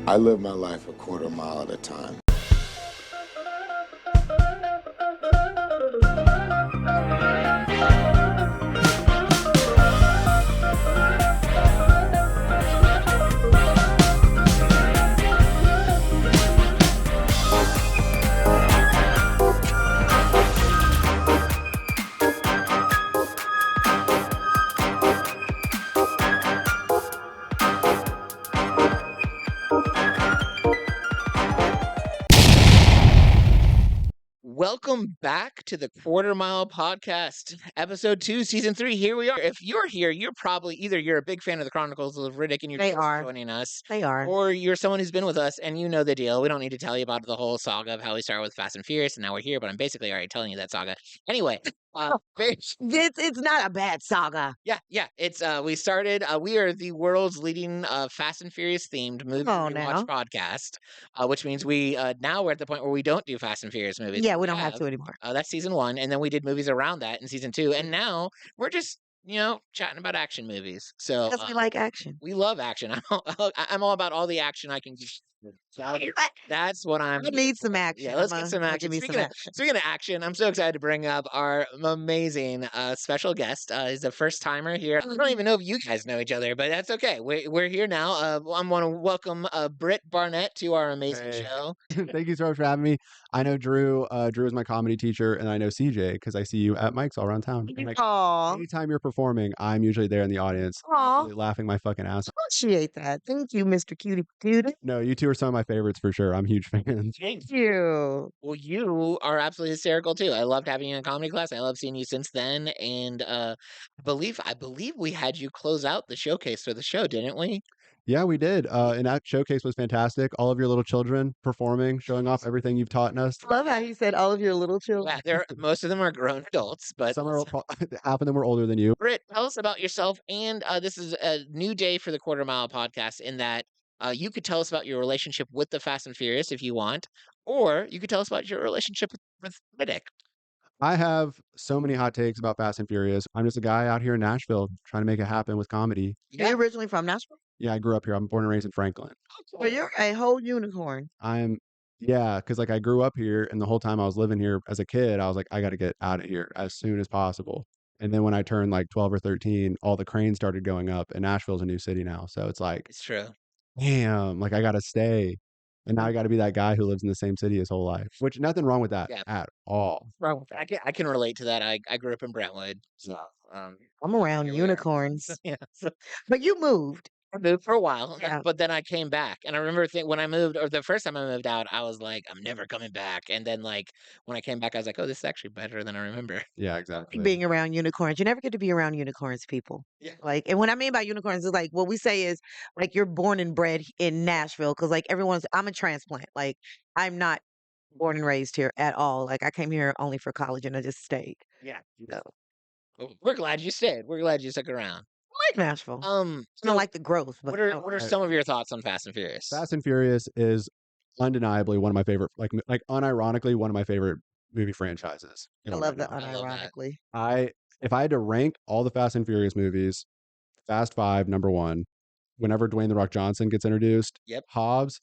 I live my life a quarter mile at a time. Welcome back to the Quarter Mile Podcast, Episode 2, Season 3. Here we are. If you're here, you're probably either you're a big fan of the Chronicles of Riddick and you're They just are. joining us, They are. or you're someone who's been with us and you know the deal. We don't need to tell you about the whole saga of how we started with Fast and Furious and now we're here, but I'm basically already telling you that saga. Anyway, It's not a bad saga. yeah, it's we started. We are the world's leading Fast and Furious themed movie Come on rewatch now. podcast, which means we now we're at the point where we don't do Fast and Furious movies. Yeah, we don't have to anymore. That's season 1, and then we did movies around that in season 2, and now we're just chatting about action movies. So Because we like action. we love action. I'm all about all the action I can get. That's what I'm. I need some action. Yeah, let's get some action. Give me some action. Speaking of action, I'm so excited to bring up our amazing special guest. He's a first timer here. I don't even know if you guys know each other, but that's okay. We're here now. I want to welcome Britt Barnette to our amazing show. Thank you so much for having me. I know Drew. Drew is my comedy teacher, and I know CJ because I see you at Mike's all around town. And, like, Aw. anytime you're performing, I'm usually there in the audience, Aw. really laughing my fucking ass off. Appreciate that. Thank you, Mr. Cutie Patootie. No, you two are some of my favorites for sure. I'm huge fans. Thank you. Well, you are absolutely hysterical too. I loved having you in comedy class. I love seeing you since then, and I believe we had you close out the showcase for the show, didn't we? Yeah, we did. And that showcase was fantastic. All of your little children performing, showing off everything you've taught us. Love how you said all of your little children. Yeah, most of them are grown adults, but Some are half of them were older than you. Britt, tell us about yourself. And this is a new day for the Quarter Mile Podcast in that you could tell us about your relationship with the Fast and Furious if you want, or you could tell us about your relationship with Riddick. I have so many hot takes about Fast and Furious. I'm just a guy out here in Nashville trying to make it happen with comedy. Are you originally from Nashville? Yeah, I grew up here. I'm born and raised in Franklin. Well, you're a whole unicorn. Yeah, because like I grew up here, and the whole time I was living here as a kid, I was like, I got to get out of here as soon as possible. And then when I turned like 12 or 13, all the cranes started going up, and Nashville's a new city now. So it's like, It's true. damn, like I got to stay. And now I got to be that guy who lives in the same city his whole life, which nothing wrong with that at all. Wrong with that. I can relate to that. I grew up in Brentwood, so I'm around here we are. unicorns. yeah. So But you moved. I moved for a while, Yeah. but then I came back, and I remember when I moved, or the first time I moved out, I was like, I'm never coming back. And then like when I came back, I was like, oh, this is actually better than I remember. Yeah, exactly. Being around unicorns. You never get to be around unicorns, people. Yeah. Like, and what I mean by unicorns is like what we say is like you're born and bred in Nashville because like I'm a transplant. Like I'm not born and raised here at all. Like I came here only for college and I just stayed. Yeah. So Well, we're glad you stayed. We're glad you stuck around. I like Nashville. I So don't like the growth, but what are some of your thoughts on Fast and Furious? Fast and Furious is undeniably one of my favorite, like unironically, one of my favorite movie franchises. I love that I love that. unironically. If I had to rank all the Fast and Furious movies, Fast 5, number 1, whenever Dwayne The Rock Johnson gets introduced, Yep. Hobbs,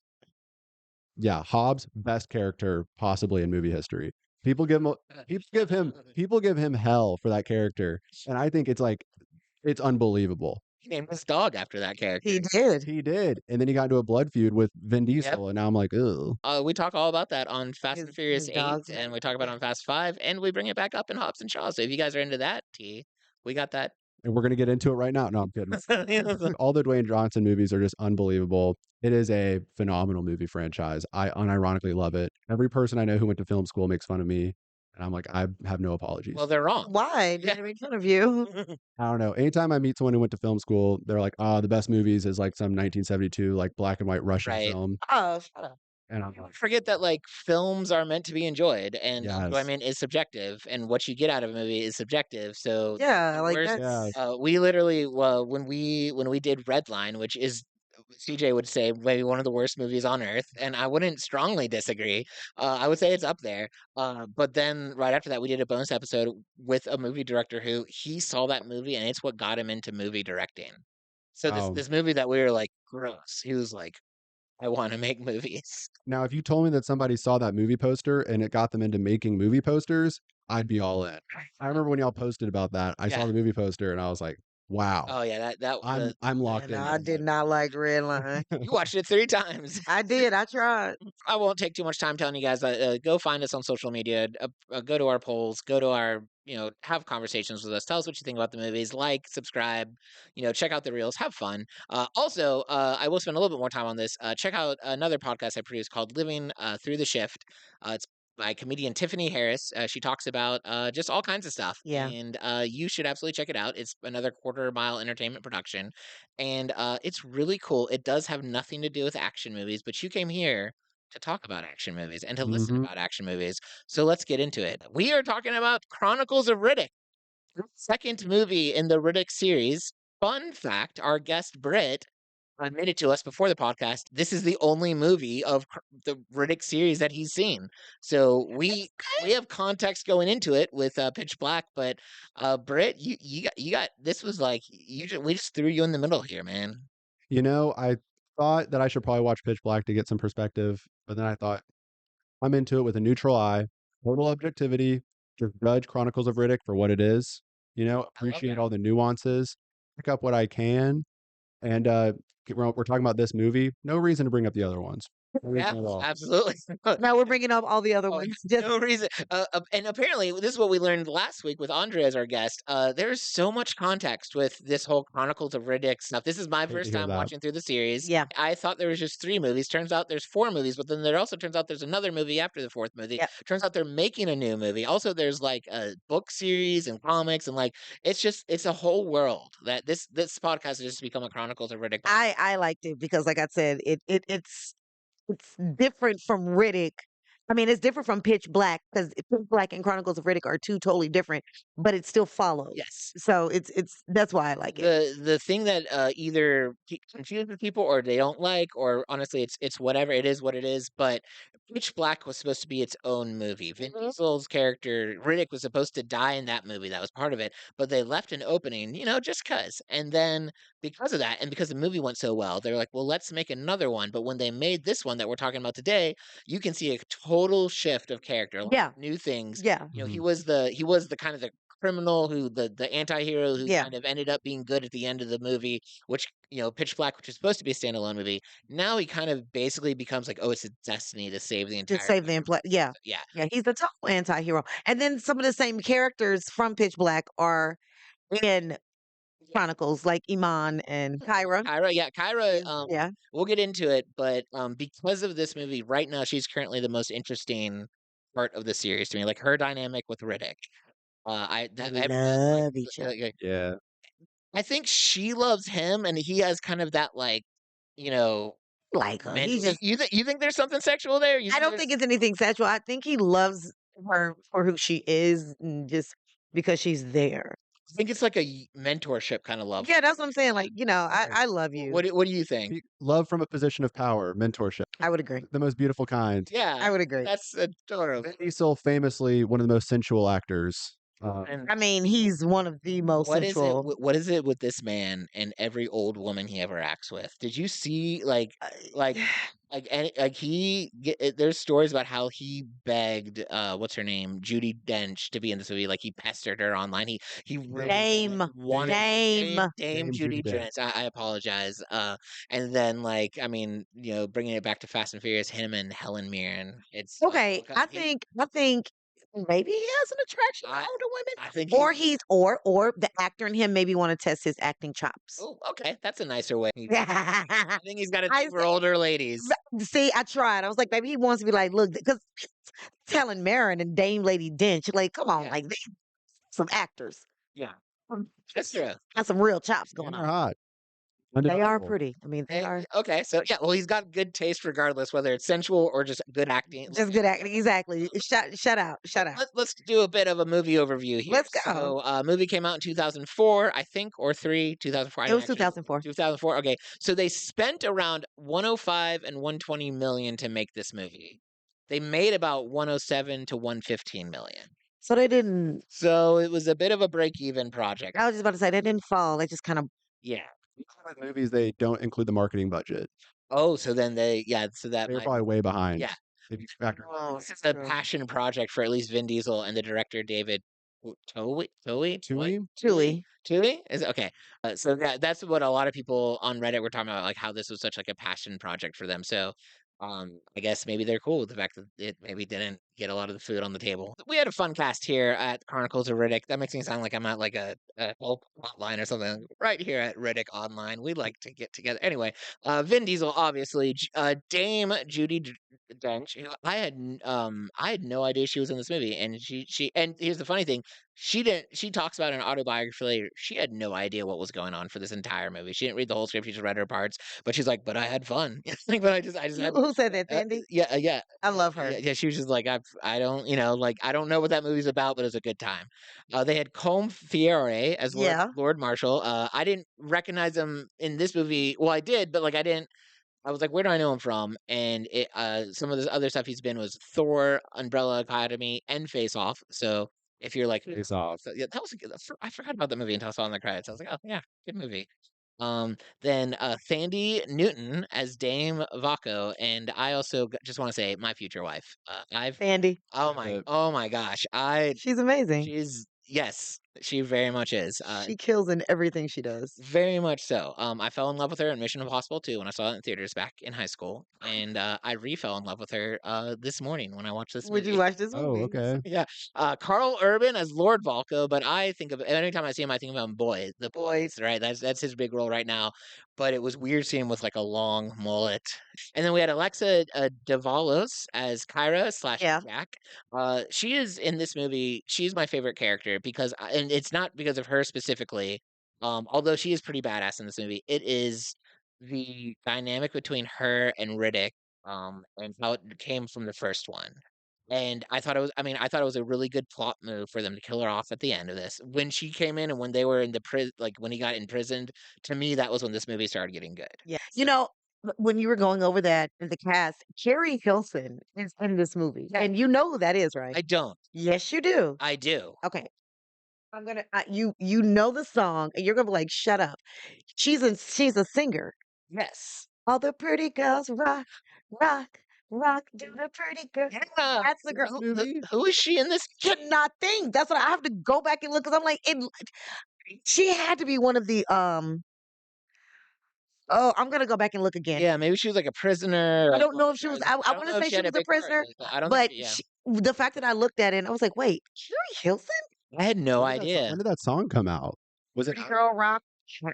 best character possibly in movie history. People give him hell for that character, and I think it's unbelievable. He named his dog after that character. He did. He did, and then he got into a blood feud with Vin Diesel, and now I'm like, ugh. We talk all about that on Fast and Furious his 8, dogs. and we talk about it on Fast 5, and we bring it back up in Hobbs and Shaw. So if you guys are into that, we got that. And we're gonna get into it right now. No, I'm kidding. All the Dwayne Johnson movies are just unbelievable. It is a phenomenal movie franchise. I unironically love it. Every person I know who went to film school makes fun of me, and I'm like, I have no apologies. Well, they're wrong. Why? Did Yeah. they make fun of you? I don't know. Anytime I meet someone who went to film school, they're like, "Oh, the best movies is like some 1972 like black and white Russian Right. film," Oh, shut up. and I'm like, Forget that like films are meant to be enjoyed, and Yes. enjoyment is subjective, and what you get out of a movie is subjective. So Yeah, like worst- that's we literally when we did Redline, which is CJ would say maybe one of the worst movies on earth, and I wouldn't strongly disagree. I would say it's up there. But then right after that, we did a bonus episode with a movie director who he saw that movie, and it's what got him into movie directing. So Oh. this movie that we were like, gross. He was like, I want to make movies. Now, if you told me that somebody saw that movie poster and it got them into making movie posters, I'd be all in. I remember when y'all posted about that. I saw Yeah. the movie poster and I was like, wow, Oh yeah, that I'm locked And in. I did not like Redline. you watched it 3 times. I did. I tried. I won't take too much time telling you guys. Go find us on social media. Go to our polls. Go to our, have conversations with us. Tell us what you think about the movies. Like, subscribe. Check out the reels. Have fun. Also, I will spend a little bit more time on this. Check out another podcast I produce called Living Through the Shift. It's by comedian Tiffany Harris. She talks about just all kinds of stuff. Yeah. And you should absolutely check it out. It's another quarter mile entertainment production. And it's really cool. It does have nothing to do with action movies, but you came here to talk about action movies and to listen about action movies. So let's get into it. We are talking about Chronicles of Riddick, the second movie in the Riddick series. Fun fact, our guest Britt admitted to us before the podcast, this is the only movie of the Riddick series that he's seen. So we have context going into it with Pitch Black, but Britt, you got this was like we just threw you in the middle here, man. I thought that I should probably watch Pitch Black to get some perspective, but then I thought I'm into it with a neutral eye, total objectivity, just judge Chronicles of Riddick for what it is, appreciate all the nuances, pick up what I can, and we're talking about this movie. No reason to bring up the other ones. No reason Yeah, at all. absolutely. Now we're bringing up all the other Oh, ones. Just no reason. And apparently, this is what we learned last week with Andre as our guest. There's so much context with this whole Chronicles of Riddick stuff. This is my Hate to first hear time that. watching through the series. Yeah. I thought there was just 3 movies. Turns out there's 4 movies, but then there also turns out there's another movie after the 4th movie. Yep. Turns out they're making a new movie. Also, there's like a book series and comics, and like it's a whole world that this podcast has just become a Chronicles of Riddick. I liked it because, like I said, it's different from Riddick. I mean, it's different from Pitch Black because Pitch Black and Chronicles of Riddick are 2 totally different, but it still follows. Yes. So it's that's why I like it. The thing that either confuses people or they don't like, or honestly it's whatever, it is what it is. But Pitch Black was supposed to be its own movie. Vin Diesel's character Riddick was supposed to die in that movie. That was part of it, but they left an opening, just cuz. And then because of that, and because the movie went so well, they're like, well, let's make another one. But when they made this one that we're talking about today, you can see a total shift of character, Yeah. new things. Yeah. He was the kind of the criminal who the anti-hero who Yeah. kind of ended up being good at the end of the movie, which Pitch Black, which is supposed to be a standalone movie, now he kind of basically becomes like, oh, it's a destiny to save the entire To save the yeah. yeah. Yeah, he's the total anti-hero. And then some of the same characters from Pitch Black are in Chronicles, like Iman and Kyra. Kyra, Yeah. we'll get into it, but because of this movie right now, she's currently the most interesting part of the series to me, like her dynamic with Riddick. Love each other. Yeah. I think she loves him, and he has kind of that like, Like her. mental. He's just You think there's something sexual there? I don't think it's anything sexual. I think he loves her for who she is and just because she's there. I think it's like a mentorship kind of love. Yeah, that's what I'm saying. Like, I love you. What do you think? Love from a position of power, mentorship, I would agree. the most beautiful kind. Yeah, I would agree. That's adorable. Vin Diesel, famously one of the most sensual actors. And I mean, he's one of the most what is sensual. it? What is it with this man and every old woman he ever acts with? Did you see like there's stories about how he begged what's her name, Judi Dench, to be in this movie. Like he pestered her online. He really Dame wanted Dame Dame Judi Judi Dench. I apologize. And then bringing it back to Fast and Furious, him and Helen Mirren. It's Okay, I think maybe he has an attraction to I- older women. I think Or he's or the actor in him maybe want to test his acting chops. Oh, okay, that's a nicer way. I think he's got a thing for said- older ladies. See, I tried. I was like, maybe he wants to be like, look, because Helen Mirren and Dame Lady Dench, like, come on, Yeah. like some actors. Yeah, that's true. Got some real chops They're going on. hot. They are Undeniable. pretty. I mean, they are Okay, so yeah, well, he's got good taste regardless, whether it's sensual or just good acting. just good acting. Exactly. Shout out. Let's do a bit of a movie overview here. Let's go. So, movie came out in 2004, I think, or 2004. It was 2004. 2004. Okay, so they spent around 105 and 120 million to make this movie. They made about 107 to 115 million. So they didn't. So it was a bit of a break-even project. I was just about to say they didn't fall. They just kind of. Yeah. With movies, they don't include the marketing budget. Oh, so then so that They were might probably way behind. yeah. If you factor Oh, this is a True. passion project for at least Vin Diesel and the director David Tui, Tui is okay. So that's what a lot of people on Reddit were talking about, like how this was such like a passion project for them. So, I guess maybe they're cool with the fact that it maybe didn't get a lot of the food on the table. We had a fun cast here at Chronicles of Riddick. That makes me sound like I'm at like a whole hotline or something. Right here at Riddick Online, we like to get together. Anyway, Vin Diesel, obviously, Dame Dench, who I had no idea she was in this movie, and and here's the funny thing, she talks about in an autobiography later, she had no idea what was going on for this entire movie. She didn't read the whole script, she just read her parts, but she's like, but I had fun. Like, but I just had Who said that, Sandy? yeah. I love her. Yeah, she was just like, I don't, like, I don't know what that movie's about, but it was a good time. They had Combe Fiore as Yeah. Lord Marshall. I didn't recognize him in this movie. Well, I did, but like, I was like, where do I know him from? And some of the other stuff he's been was Thor, Umbrella Academy, and Face Off. So if you're like, Face Off. so yeah, that was a good. I forgot about the movie until I saw it in the credits. I was like, oh yeah, good movie. Then Thandie Newton as Dame Vaco, and I also just want to say my future wife. Sandy. Oh my gosh, She's amazing. yes, she very much is. She kills in everything she does. Very much so. I fell in love with her in Mission Impossible 2 when I saw it in theaters back in high school, and I re-fell in love with her this morning when I watched this Would you movie. watch this Oh, movie? okay. Yeah, Carl Urban as Lord Volko, but I think of anytime I see him, I think of him boy, the boys, right? That's his big role right now. But it was weird seeing him with like a long mullet. And then we had Alexa Davalos as Kyra slash Yeah. Jack. She is in this movie. She's my favorite character because, and it's not because of her specifically. Although she is pretty badass in this movie, it is the dynamic between her and Riddick, and how it came from the first one. And I thought it was a really good plot move for them to kill her off at the end of this. When she came in and when they were in the prison, like when he got imprisoned, to me, that was when this movie started getting good. Yeah. You know, when you were going over that in the cast, Carrie Hilson is in this movie. Yeah. And you know who that is, right? I don't. Yes, you do. I do. Okay. I'm gonna you know the song and you're gonna be like, shut up. She's a singer. Yes. All the pretty girls rock, rock, rock, do the pretty girl. Yeah. That's the girl. Who is she in this? Could not think. That's what I have to go back and look because I'm like, she had to be one of the oh, I'm gonna go back and look again. Yeah, maybe she was like a prisoner. I don't know if she was. I don't want know to if say she she had a was a big part. prisoner, I don't but think. Yeah. the fact that I looked at it, and I was like, wait, Carrie Hilson, I had no When idea. did that song come out? Was it Pretty Girl Rock.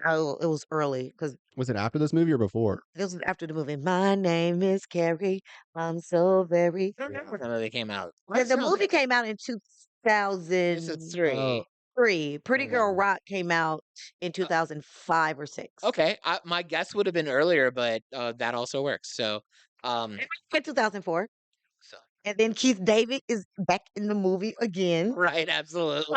Oh, it was early because was it after this movie or before? this was after the movie. My name is Carrie. I'm so very. I don't remember when that movie came out. The movie came out in This is 2003. 3. Pretty Girl Okay. Rock came out in 2005 or 6. Okay, my guess would have been earlier, but that also works. So, In 2004. so And then Keith David is back in the movie again. right, absolutely.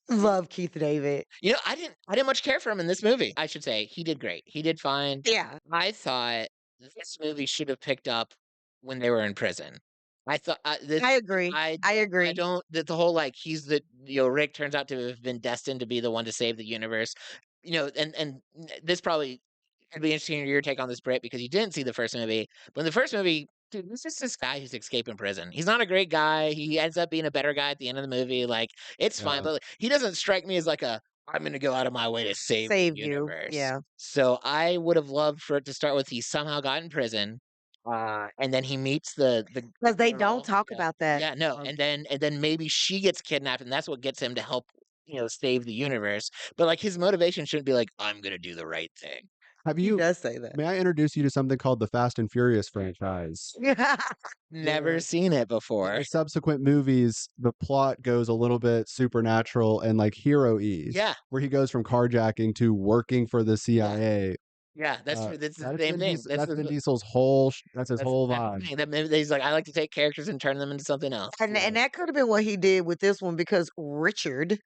Love Keith David. You know, I didn't much care for him in this movie. I should say he did great. He did fine. Yeah. I thought this movie should have picked up when they were in prison. I thought this. I agree. I agree. I don't. That the whole like he's the Rick turns out to have been destined to be the one to save the universe. And this probably could be interesting your take on this, Britt, because you didn't see the first movie. But in the first movie, dude, this is this guy who's escaping prison. He's not a great guy. He ends up being a better guy at the end of the movie. Like it's fine, Yeah. but like, he doesn't strike me as like I'm going to go out of my way to save the you. universe. Yeah. So I would have loved for it to start with he somehow got in prison. And then he meets the Because they girl. don't talk Yeah. about that. Yeah, no. And then maybe she gets kidnapped and that's what gets him to help, save the universe. But like his motivation shouldn't be like, I'm gonna do the right thing. Have He you does say that. may I introduce you to something called the Fast and Furious franchise? Never Yeah. seen it In before. the subsequent movies, the plot goes a little bit supernatural and like hero-y. Yeah. Where he goes from carjacking to working for the CIA. Yeah, that's the That's same Vin thing. Diesel, that's Vin Diesel's whole that's his whole that's the vibe. thing. That maybe he's like, I like to take characters and turn them into something else. And that could have been what he did with this one because Richard,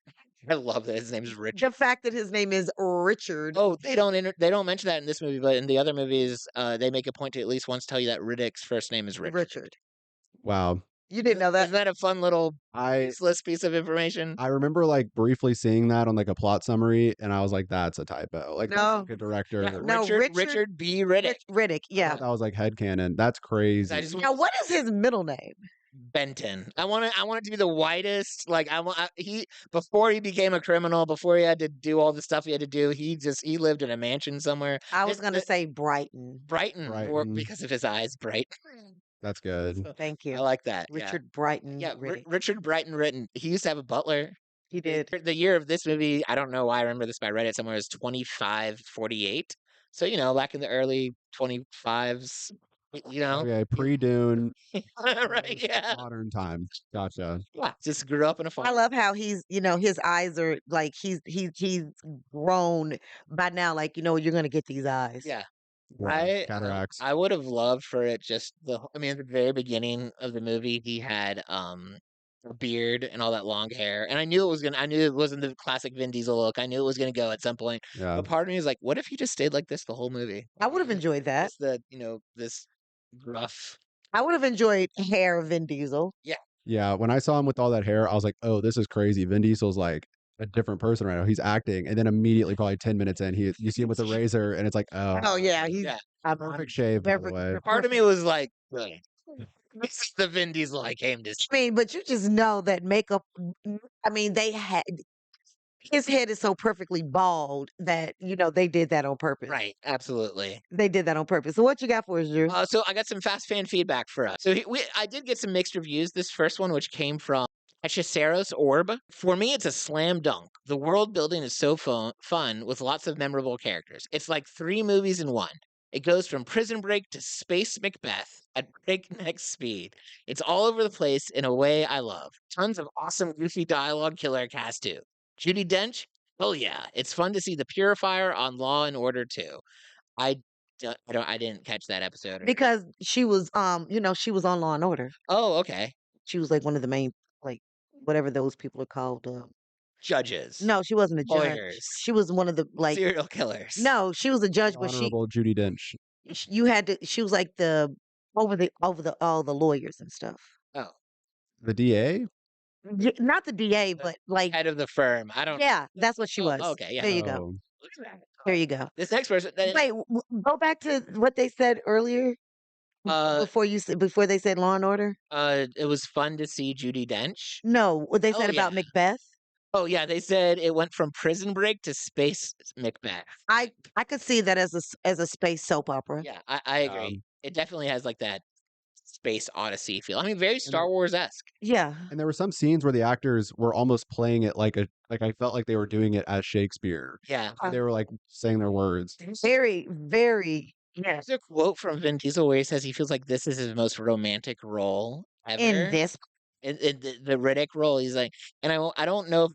I love that his name is Richard. the fact that his name is Richard. Oh, they don't mention that in this movie, but in the other movies, they make a point to at least once tell you that Riddick's first name is Richard. Richard. Wow. You didn't know that? Isn't that a fun little I useless piece of information? I remember like briefly seeing that on like a plot summary, and I was like, "That's a typo." Like, that's No. like a director. Yeah, No, Richard B. Riddick. Riddick, I yeah. thought that was like headcanon. That's crazy. I just Now, what is his middle name? Benton. I want it to be the whitest. Like he before he became a criminal, before he had to do all the stuff he had to do, he lived in a mansion somewhere. I was gonna say Brighton. Brighton, Brighton. because of his eyes, bright. That's good. So, Thank I you. like that. Richard Brighton Yeah, Riddick. Richard Brighton written. He used to have a butler. He did. The year of this movie, I don't know why I remember this, but I read it somewhere, is 2548. So, back in the early 25s, Okay, pre-Dune, right? Yeah. modern time. Gotcha. Yeah. Just grew up in a farm. I love how he's, his eyes are like he's grown by now. Like, you're gonna get these eyes. Yeah. Yeah, cataracts. I would have loved for it just at the very beginning of the movie, he had a beard and all that long hair. And I knew it wasn't the classic Vin Diesel look. I knew it was gonna go at some point. Yeah. But part of me is like, what if he just stayed like this the whole movie? I would have enjoyed that. Just this gruff. I would have enjoyed hair Vin Diesel. Yeah, when I saw him with all that hair, I was like, "Oh, this is crazy." Vin Diesel's like a different person right now. He's acting, and then immediately, probably 10 minutes in, you see him with a razor, and it's like, "Oh, Oh yeah, he's Yeah. perfect shave." By the perfect- way, Part of me was like, good. This is the Vin Diesel I came to see. I mean, but you just know that makeup. I mean, his head is so perfectly bald that they did that on purpose. Right, absolutely. They did that on purpose. So what you got for us, Drew? So I got some fast fan feedback for us. So I did get some mixed reviews. This first one, which came from Hechiceros Orb. For me, it's a slam dunk. The world building is so fun with lots of memorable characters. It's like 3 movies in one. It goes from Prison Break to Space Macbeth at breakneck speed. It's all over the place in a way I love. Tons of awesome, goofy dialogue, killer cast too. Judi Dench? Oh yeah, it's fun to see the Purifier on Law and Order too. I didn't catch that episode. Because she was she was on Law and Order. Oh, okay. She was like one of the main, like, whatever those people are called. Judges. No, she wasn't a judge. Lawyers. She was one of the Serial killers. No, she was a judge, but Honorable Judi Dench. you had to. She was like over the all the lawyers and stuff. Oh, The DA? Not the DA, but like head of the firm. I don't. yeah, that's what she Oh, was. okay, yeah. There you go. Oh, Look at that. There you go. This next person. Wait, go back to what they said earlier Uh, before they said Law and Order. it was fun to see Judi Dench. No, what they Oh, said about yeah. Macbeth. Oh yeah, they said it went from Prison Break to Space Macbeth. I could see that as a space soap opera. Yeah, I agree. It definitely has like that space odyssey feel. I mean, very And Star Wars esque. Yeah. and there were some scenes where the actors were almost playing it like I felt like they were doing it as Shakespeare. Yeah. They were like saying their words. Very, very. Yes. There's a quote from Vin Diesel where he says he feels like this is his most romantic role ever. In this, In the Riddick role, he's like, and I don't know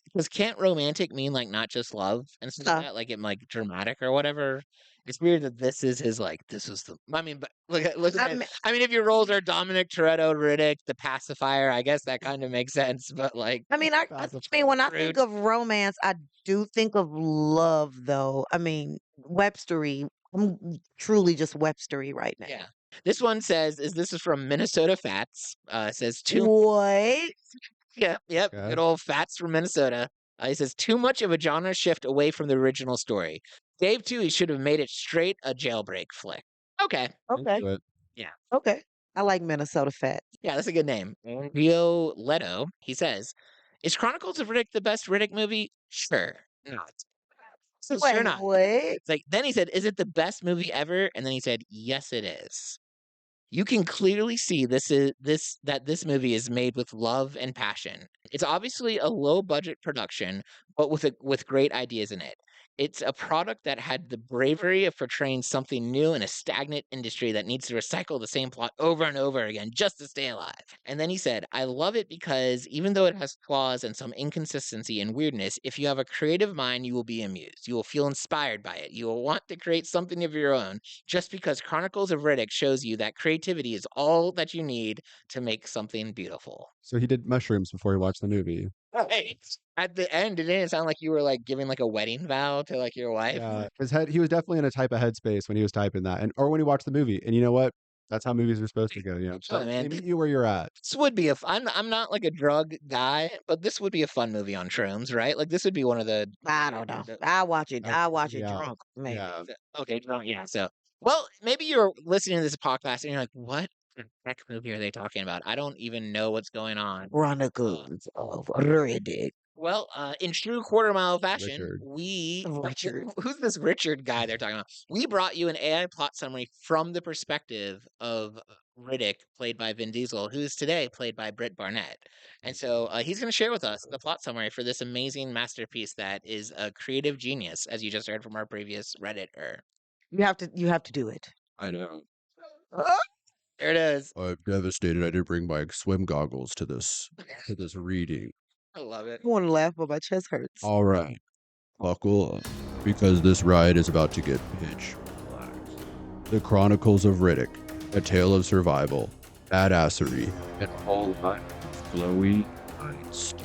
because can't romantic mean like not just love and stuff like that, like it like dramatic or whatever. It's weird that this is his like this was the. I mean, but look at I I mean, if your roles are Dominic Toretto, Riddick, the pacifier, I guess that kind of makes sense. But like, I mean, I mean, when I think of romance, I do think of love, though. I mean, Webstery. I'm truly just Webstery right now. yeah. This one says, this is from Minnesota Fats. It says too. What? Yeah, yep. Okay. Good old Fats from Minnesota. He says too much of a genre shift away from the original story. Dave too. He should have made it straight a jailbreak flick. Okay. Okay. Into it. Okay. I like Minnesota Fat. Yeah, that's a good name. Rio Leto. He says, "Is Chronicles of Riddick the best Riddick movie? Sure not. So Wait, sure not. what? It's like then he said, "Is it the best movie ever?" And then he said, "Yes, it is." You can clearly see that this movie is made with love and passion. It's obviously a low budget production, but with great ideas in it. It's a product that had the bravery of portraying something new in a stagnant industry that needs to recycle the same plot over and over again just to stay alive. And then he said, I love it because even though it has flaws and some inconsistency and weirdness, if you have a creative mind, you will be amused. You will feel inspired by it. You will want to create something of your own just because Chronicles of Riddick shows you that creativity is all that you need to make something beautiful. So he did mushrooms before he watched the movie. Right. At the end, didn't it sound like you were like giving like a wedding vow to like your wife? Yeah, his head. He was definitely in a type of headspace when he was typing that, or when he watched the movie. And you know what? That's how movies are supposed to go. Yeah. Oh, So man. they meet you where you're at. This would be I'm not like a drug guy, but this would be a fun movie on shrooms, right? Like this would be one of the I don't know. the I watch it. I watch it Yeah. drunk, maybe. Yeah. okay, drunk, yeah. So, well, maybe you're listening to this podcast and you're like, what the heck movie are they talking about? I don't even know what's going on. Chronicles of Riddick. Well, in true quarter mile fashion, Richard. Richard. who's this Richard guy they're talking about? We brought you an AI plot summary from the perspective of Riddick, played by Vin Diesel, who's today played by Britt Barnette. And so he's going to share with us the plot summary for this amazing masterpiece that is a creative genius, as you just heard from our previous Redditor. You have to do it. I know. There it is. I'm devastated I didn't bring my swim goggles to this reading. I love it. I want to laugh, but my chest hurts. All right. Buckle up, because this ride is about to get pitch black. The Chronicles of Riddick, a tale of survival, badassery, and a whole lot of glowy ice.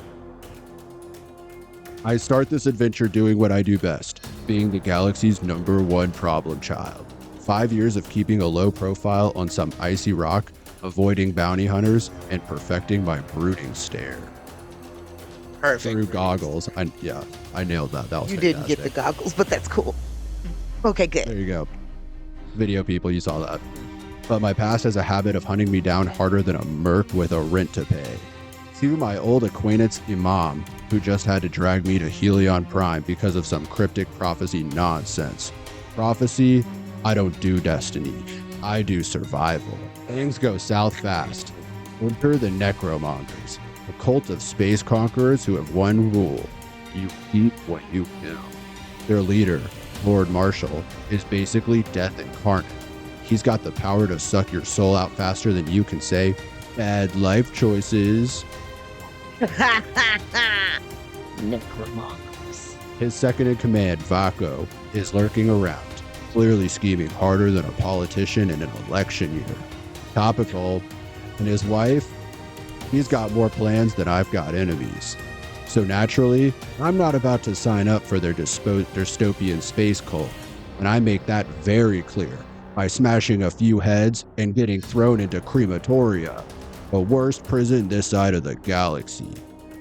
I start this adventure doing what I do best, being the galaxy's #1 problem child. 5 years of keeping a low profile on some icy rock, avoiding bounty hunters, and perfecting my brooding stare. Perfect. Through goggles. I nailed that. That was You fantastic. didn't get the goggles, but that's cool. Okay, good. There you go. Video people, you saw that. But my past has a habit of hunting me down harder than a merc with a rent to pay. To my old acquaintance Imam, who just had to drag me to Helion Prime because of some cryptic prophecy nonsense. Prophecy? I don't do destiny. I do survival. Things go south fast. Enter the Necromongers, a cult of space conquerors who have one rule: you keep what you kill. Their leader, Lord Marshall, is basically death incarnate. He's got the power to suck your soul out faster than you can say bad life choices. Necromongers. His second in command, Vaco, is lurking around, clearly scheming harder than a politician in an election year. Topical. And his wife, he's got more plans than I've got enemies. So naturally, I'm not about to sign up for their dystopian space cult, and I make that very clear by smashing a few heads and getting thrown into crematoria, the worst prison this side of the galaxy.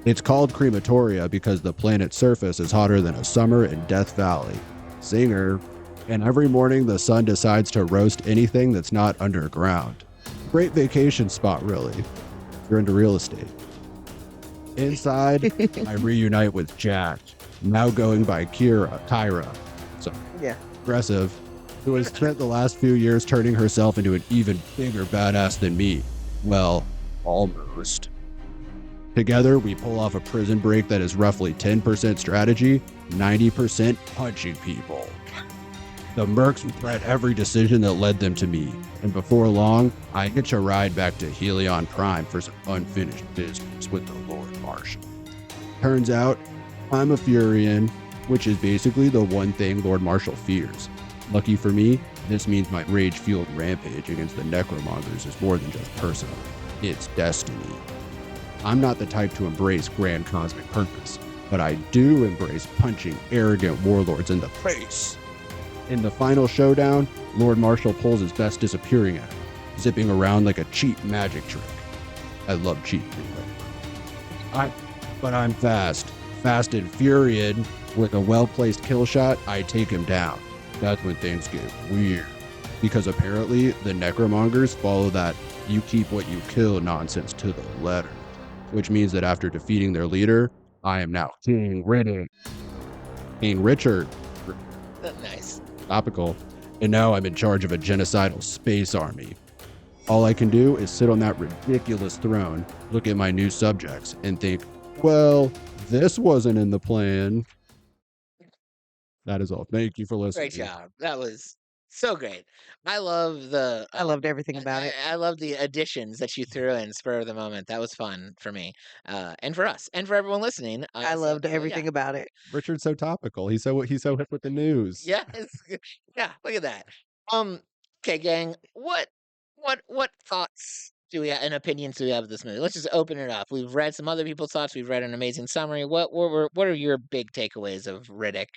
It's called crematoria because the planet's surface is hotter than a summer in Death Valley. Singer. And every morning the sun decides to roast anything that's not underground. Great vacation spot, really, if you're into real estate. Inside, I reunite with Jack, now going by Kyra. So Yeah. aggressive, who has spent the last few years turning herself into an even bigger badass than me. Well, almost. Together, we pull off a prison break that is roughly 10% strategy, 90% punching people. The mercs regret every decision that led them to me, and before long, I hitch a ride back to Helion Prime for some unfinished business with the Lord Marshal. Turns out, I'm a Furian, which is basically the one thing Lord Marshal fears. Lucky for me, this means my rage-fueled rampage against the Necromongers is more than just personal. It's destiny. I'm not the type to embrace grand cosmic purpose, but I do embrace punching arrogant warlords in the face. In the final showdown, Lord Marshal pulls his best disappearing act, zipping around like a cheap magic trick. I love cheap anyway. But I'm fast and furious. With a well-placed kill shot, I take him down. That's when things get weird. Because apparently, the Necromongers follow that you keep what you kill nonsense to the letter. Which means that after defeating their leader, I am now King Riddick. King Richard. Nice. Topical. And now I'm in charge of a genocidal space army. All I can do is sit on that ridiculous throne, look at my new subjects, and think, well, this wasn't in the plan. That is all. Thank you for listening. Great job. That was so great. I love the I loved everything about it. I love the additions that you threw in spur of the moment. That was fun for me, and for us, and for everyone listening. I loved everything about it. Richard's so topical. He's so hip with the news. Yeah, yeah. Look at that. Okay, gang. What thoughts do we have and opinions do we have of this movie? Let's just open it up. We've read some other people's thoughts. We've read an amazing summary. What are your big takeaways of Riddick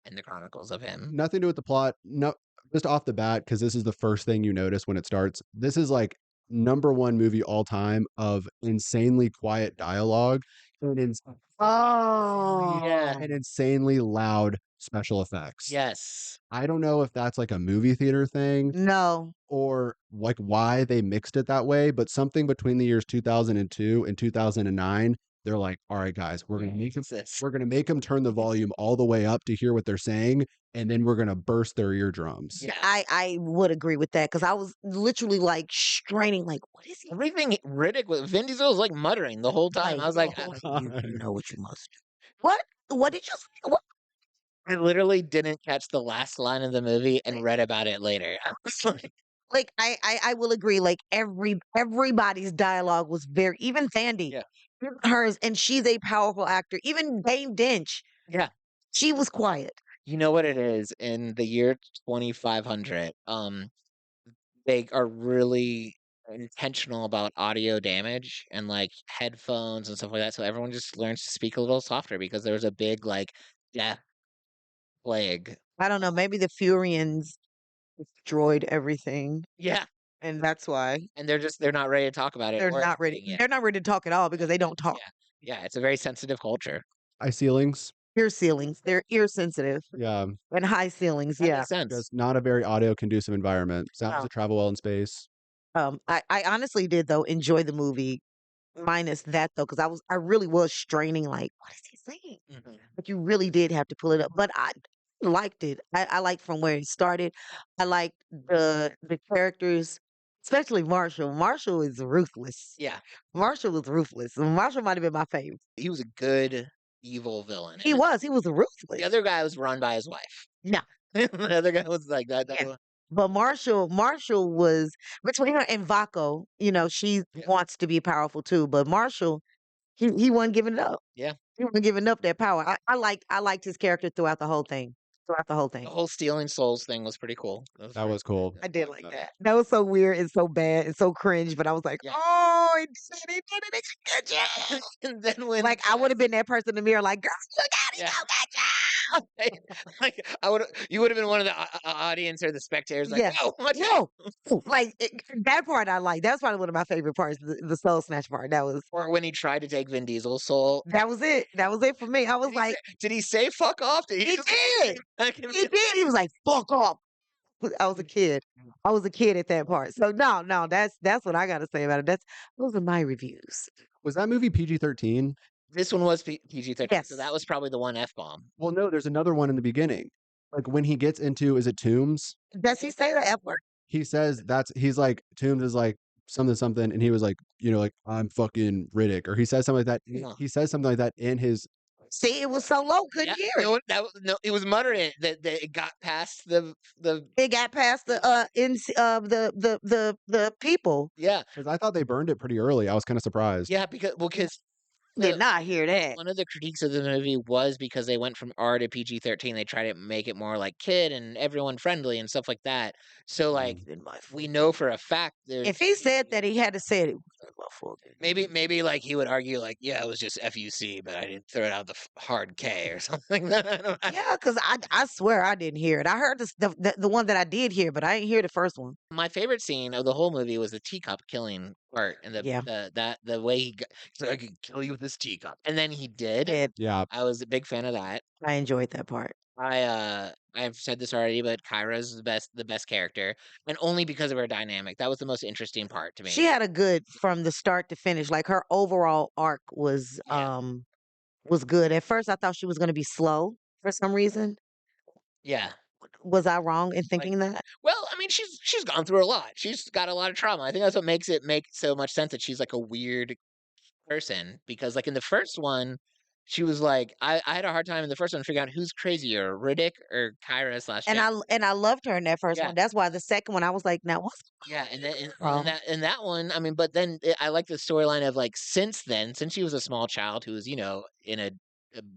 and the Chronicles of him? Nothing to do with the plot. No, Just off the bat, because this is the first thing you notice when it starts. This is like number one movie all time of insanely quiet dialogue and Yeah. and insanely loud special effects. Yes. I don't know if that's like a movie theater thing No. or like why they mixed it that way, but something between the years 2002 and 2009, they're like, all right, guys, we're gonna make them This. we're gonna make them turn the volume all the way up to hear what they're saying, and then we're gonna burst their eardrums. Yeah. I would agree with that because I was literally like straining, like, what is he? Everything Riddick with Vin Diesel was like muttering the whole time. I was like, the whole You time. know what you must do. What? What did you say? What? I literally didn't catch the last line of the movie and read about it later. I was like, Like I will agree. Like everybody's dialogue was very even Sandy, Yeah. even hers, and she's a powerful actor. Even Dame Dench, yeah. she was quiet. You know what it is? In the year 2500, they are really intentional about audio damage and like headphones and stuff like that. So everyone just learns to speak a little softer because there was a big like death plague. I don't know. Maybe the Furians destroyed everything, Yeah. and that's why And they're not ready to talk about it they're or not ready. admitting it. They're not ready to talk at all because they don't talk. Yeah. Yeah. It's a very sensitive culture. High ceilings. Ear ceilings. They're ear sensitive Yeah, and high ceilings. That Yeah. makes sense. just not a very audio conducive environment. Sounds No. that travel well in space. I honestly did though enjoy the movie, minus that though, because I really was straining. Like, what is he saying? Mhm. But you really did have to pull it up. But I liked it. I liked from where it started. I liked the characters, especially Marshall. Marshall is ruthless. Yeah. Marshall was ruthless. Marshall might have been my favorite. He was a good evil villain. He And was. He was the ruthless. other guy was run by his wife. Yeah. The other guy was like that. Yeah. But Marshall was between her and Vaco. You know, she Yeah. wants to be powerful too. But Marshall, he wasn't giving it up. Yeah. He wasn't giving up that power. I liked his character throughout the whole thing. Throughout the whole thing. The whole stealing souls thing was pretty cool. That was cool. I did like that. That was so weird and so bad and so cringe, but I was like, Yeah. oh, he did it. Good job. And then when Like, I would have been that person in the mirror, like, girl, you got it. Yeah. Go, good job. like you would have been one of the audience or the spectators like, Yeah. oh, watch No. Like, that part I like. That's probably one of my favorite parts, the soul snatch part. Or when he tried to take Vin Diesel's soul. That was it. That was it for me. I was like, Did he say fuck off? Did he just did. back and He did. He was like, fuck off. I was a kid. I was a kid at that part. So no, that's what I gotta say about it. Those are my reviews. Was that movie PG-13? This one was PG-13, Yes. so that was probably the one F-bomb. Well, no, there's another one in the beginning. Like when he gets into, is it Tombs? Does he say the F word? He says he's like, Tombs is like something, and he was like, like, I'm fucking Riddick, or he says something like that. Yeah. He says something like that in his. See, it was so low, couldn't hear it. No, it was muttering that it got past the It got past the the people. yeah. Because I thought they burned it pretty early. I was kind of surprised. Yeah, because Did the- not hear that. one of the critiques of the movie was because they went from R to PG-13. They tried to make it more like kid and everyone friendly and stuff like that. So like we know for a fact there's If he said that, he had to say it. maybe like he would argue like, yeah, it was just FUC, but I didn't throw it out the hard K or something like that. Yeah, because I swear I didn't hear it. I heard the one that I did hear, but I didn't hear the first one. My favorite scene of the whole movie was the teacup killing part and Yeah. the way he so I could kill you with this teacup. And then he did. Yeah. I was a big fan of that. I enjoyed that part. I've said this already, but Kyra's the best character, and only because of her dynamic. That was the most interesting part to me. She had a good from the start to finish. Like her overall arc was Yeah. was good. At first, I thought she was going to be slow for some reason. Yeah. Was I wrong in thinking that? Well, I mean, she's gone through a lot. She's got a lot of trauma. I think that's what makes it make so much sense that she's like a weird person because, like in the first one, she was like, I had a hard time in the first one figuring out who's crazier, Riddick or Kyra / And Jen. I loved her in that first Yeah. one. That's why the second one I was like, now what's Yeah, and then wrong? in that one, I mean, but then I like the storyline of like since she was a small child who was in a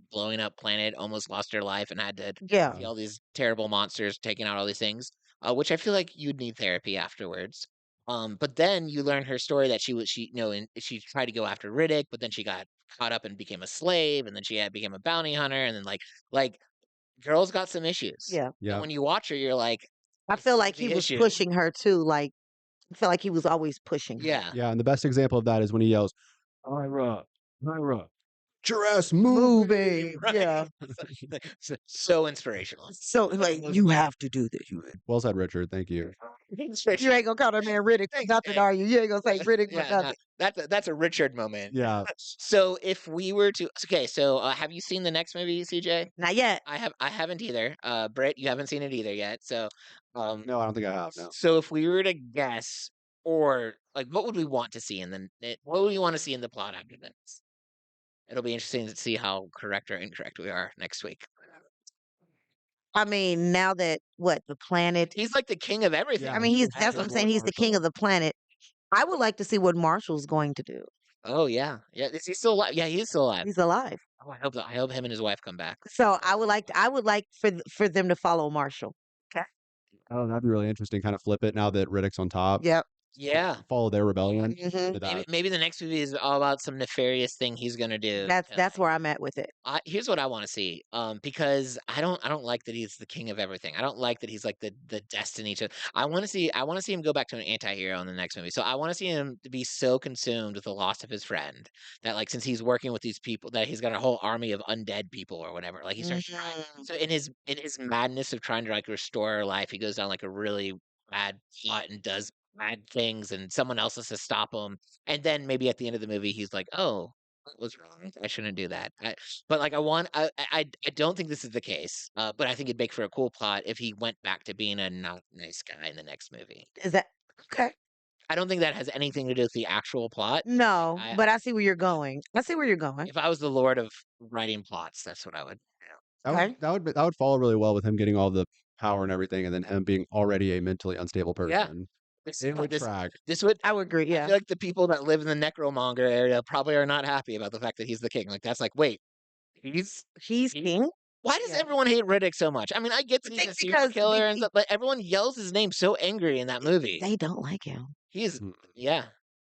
blowing up planet, almost lost her life, and had to Yeah. see all these terrible monsters taking out all these things, which I feel like you'd need therapy afterwards. But then you learn her story that and she tried to go after Riddick, but then she got caught up and became a slave, and then she became a bounty hunter, and then like girl's got some issues. Yeah. Yeah. And when you watch her, you're like, I feel like the he was issue. pushing her too. Like I feel like he was always pushing her. Yeah. Yeah, and the best example of that is when he yells, "Ira, Ira, get your ass Moving. Right. Yeah. So inspirational. So like you have to do this. Well said, Richard. Thank you. You ain't gonna call that man Riddick for nothing, are you? You ain't gonna say Riddick for Yeah, no, nothing. that's a Richard moment. Yeah. So if we were to, okay, so have you seen the next movie, CJ? Not yet. I haven't either. Britt, you haven't seen it either yet. So, No, I don't think I have. No. so if we were to guess, or like, what would we want to see in what would we want to see in the plot after this? It'll be interesting to see how correct or incorrect we are next week. I mean, now that the planet He's like the king of everything. I mean, that's what I'm saying. He's the king of the planet. I would like to see what Marshall's going to do. Oh yeah, yeah. Is he still alive? Yeah, he's still alive. He's alive. Oh, I hope him and his wife come back. So I would like for them to follow Marshall. Oh, that'd be really interesting. Kind of flip it now that Riddick's on top. Yep. Yeah. Follow their rebellion. Mhm. to that. Maybe the next movie is all about some nefarious thing he's gonna do. That's where I'm at with it. Here's what I want to see. Because I don't like that he's the king of everything. I don't like that he's like the destiny to. I want to see him go back to an anti-hero in the next movie. So I want to see him to be so consumed with the loss of his friend that like since he's working with these people that he's got a whole army of undead people or whatever. Like he starts trying. Mhm. So in his madness of trying to like restore her life, he goes down like a really bad plot and does bad things, and someone else has to stop him. And then maybe at the end of the movie, he's like, "Oh, what was wrong? I shouldn't do that." But like, I don't think this is the case. But I think it'd make for a cool plot if he went back to being a not nice guy in the next movie. Is that okay? I don't think that has anything to do with the actual plot. No, I, but I see where you're going. I see where you're going. if I was the lord of writing plots, that's what I would. Okay. That would follow really well with him getting all the power and everything, and then him being already a mentally unstable Yeah. person. This, It would this, track. this would. I would agree. I Yeah. feel like the people that live in the necromonger area probably are not happy about the fact that he's the king. Like that's like, wait, He's he- king. why does Yeah. everyone hate Riddick so much? I mean, I get that he's a serial Because killer and stuff, but everyone yells his name so angry in that movie. They don't like him. He's Mm. yeah.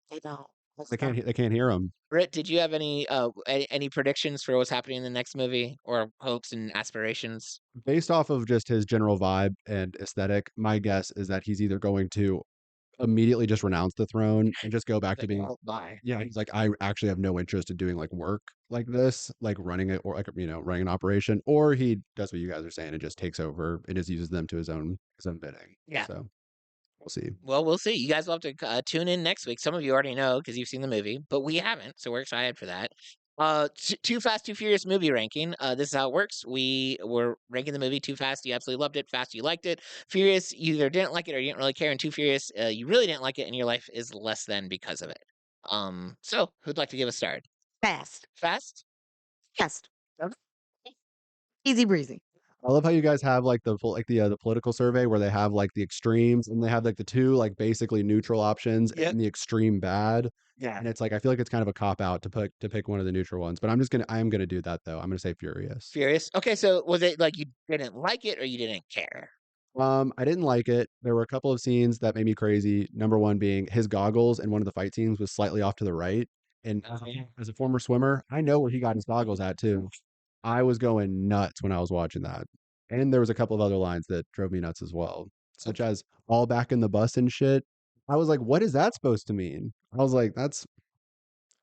They don't. They can't hear him. Britt, did you have any predictions for what's happening in the next movie or hopes and aspirations? Based off of just his general vibe and aesthetic, my guess is that he's either going to immediately just renounce the throne and just go back to Like, being oh, bye. yeah, he's like, I actually have no interest in doing like work like this, like running it or like running an operation, or he does what you guys are saying and just takes over and just uses them to his own bidding. Yeah. So we'll see. Well, we'll see. You guys will have to tune in next week. Some of you already know because you've seen the movie, but we haven't, so we're excited for that. Too Fast, Too Furious movie ranking. This is how it works. We were ranking the movie. Too Fast, you absolutely loved it. Fast, you liked it. Furious, you either didn't like it or you didn't really care. And Too Furious, you really didn't like it, and your life is less than because of it. So who'd like to give a start? Fast. Fast. Fast. Okay. Easy breezy. I love how you guys have like the political survey where they have like the extremes and they have like the two like basically neutral options Yep. and the extreme bad. Yeah. And it's like I feel like it's kind of a cop out to pick one of the neutral ones. But I am gonna do that though. I'm gonna say Furious. Furious. Okay, so was it like you didn't like it or you didn't care? I didn't like it. There were a couple of scenes that made me crazy. Number one being his goggles in one of the fight scenes was slightly off to the right. And as a former swimmer, I know where he got his goggles at too. I was going nuts when I was watching that. And there was a couple of other lines that drove me nuts as well, such as all back in the bus and shit. I was like, what is that supposed to mean? I was like, that's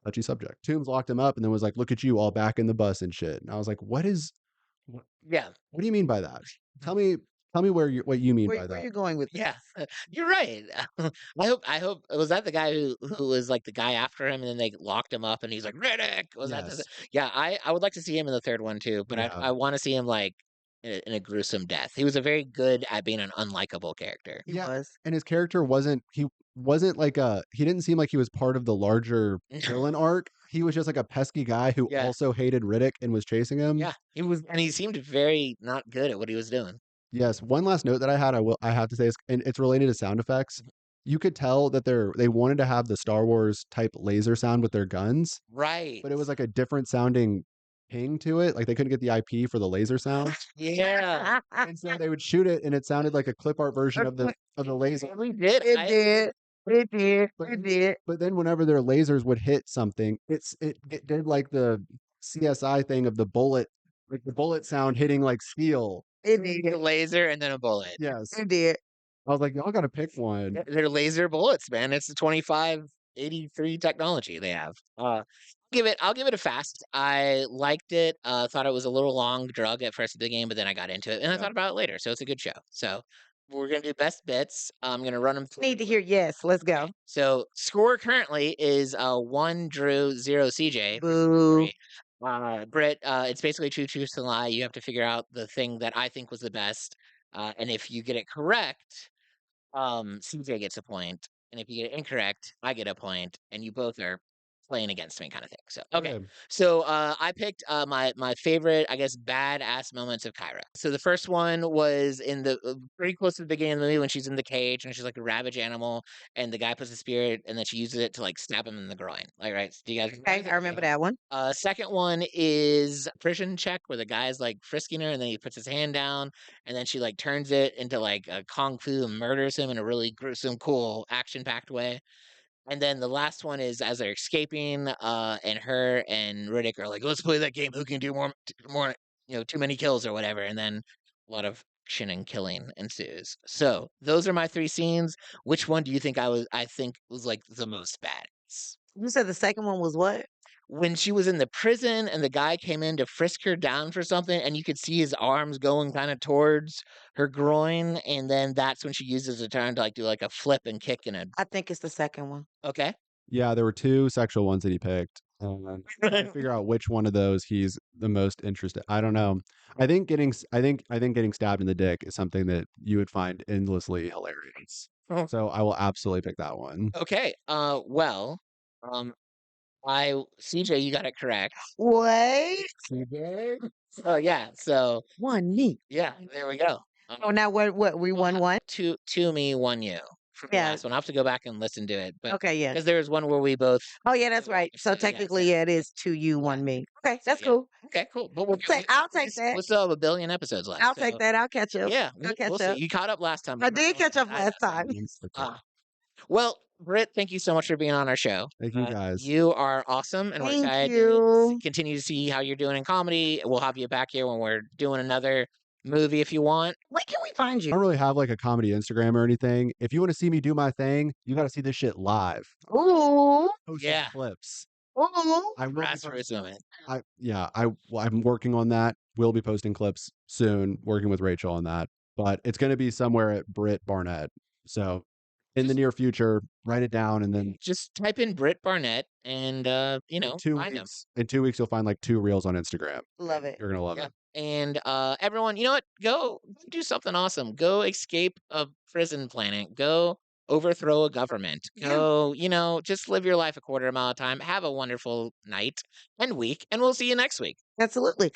touchy subject. Toombs locked him up and then was like, look at you all back in the bus and shit. And I was like, what Yeah. do you mean by that? Tell me what you mean by Where that. you going with? Yeah, you're right. I hope was that the guy who was like the guy after him, and then they locked him up, and he's like Riddick. Was that? Yes. Yeah, I would like to see him in the third one too, but Yeah. I want to see him like in a gruesome death. He was a very good at being an unlikable character. He Yeah. was. And his character wasn't like he didn't seem like he was part of the larger villain arc. He was just like a pesky guy who Yeah. also hated Riddick and was chasing him. Yeah, he was, and he seemed very not good at what he was doing. Yes. One last note that I have to say is, and it's related to sound effects. You could tell that they wanted to have the Star Wars type laser sound with their guns, Right. but it was like a different sounding ping to it. Like they couldn't get the IP for the laser sound. Yeah, And so they would shoot it and it sounded like a clip art version of the laser. we did. It did. It did. It did. But then whenever their lasers would hit something, it did like the CSI thing of the bullet, like the bullet sound hitting like steel. It did. A laser and then a bullet. Yes. It did. I was like, y'all got to pick one. They're laser bullets, man. It's the 2583 technology they have. I'll give it a fast. I liked it. Thought it was a little long drug at first of the game, but then I got into it and I thought about it later. So it's a good show. So we're gonna do best bits. I'm gonna run them through. Need to hear yes. Let's go. So score currently is 1 Drew 0 CJ. Boo. Britt, it's basically true, truth, and lie. You have to figure out the thing that I think was the best. And if you get it correct, CJ gets a point, and if you get it incorrect, I get a point, and you both are playing against me, kind of thing. So okay, Okay. so I picked my favorite, I guess, badass moments of Kyra. So the first one was in the pretty close to the beginning of the movie when she's in the cage and she's like a ravage animal, and the guy puts the spirit, and then she uses it to like stab him in the groin. Like, right? Do you guys? Okay, I remember that one. Second one is prison check where the guy's like frisking her and then he puts his hand down and then she like turns it into like a kung fu and murders him in a really gruesome, cool, action-packed way. And then the last one is as they're escaping, and her and Riddick are like, let's play that game. Who can do more, too many kills or whatever. And then a lot of action and killing ensues. So those are my three scenes. Which one do you think I think was like the most badass? You said the second one was what? When she was in the prison and the guy came in to frisk her down for something and you could see his arms going kind of towards her groin, and then that's when she uses the turn to like do like a flip and kick and a I think it's the second one. okay. Yeah, there were two sexual ones that he picked. To figure out which one of those he's the most interested. I don't know. I think getting stabbed in the dick is something that you would find endlessly hilarious. Oh. So I will absolutely pick that one. Okay. Well, CJ, you got it correct. What? CJ? Oh yeah. So One me. yeah, there we go. Oh, now what? We won one? Two me, one you. For the Yeah. last one. I'll have to go back and listen to it. But Okay, yeah. because there was one where we both Oh, yeah, that's right. So yeah, technically, yeah, it is 2 you, 1 me. Okay, that's cool. Okay, cool. But I'll take that. We'll still have a billion episodes left. I'll take that. I'll catch up. Yeah, I'll catch we'll see. up. You caught up last time. I did catch up last time. Well, Britt, thank you so much for being on our show. Thank you guys. You are awesome, and we're Thank excited you. to continue to see how you're doing in comedy. We'll have you back here when we're doing another movie if you want. Where can we find I you? don't really have like a comedy Instagram or anything. If you want to see me do my thing, you got to see this shit live. Ooh. Posting Yeah. clips. Ooh. I will be Grassroots movement. I'm working on that. We'll be posting clips soon, working with Rachel on that. But it's going to be somewhere at Britt Barnette. So in the near future, write it down and then Just type in Britt Barnette and find them. in 2 weeks you'll find like 2 reels on Instagram. Love it. You're gonna love Yeah. it. And everyone, you know what? Go do something awesome. Go escape a prison planet. Go overthrow a government. Yeah. Go, just live your life a quarter mile at a time. Have a wonderful night and week, and we'll see you next week. Absolutely.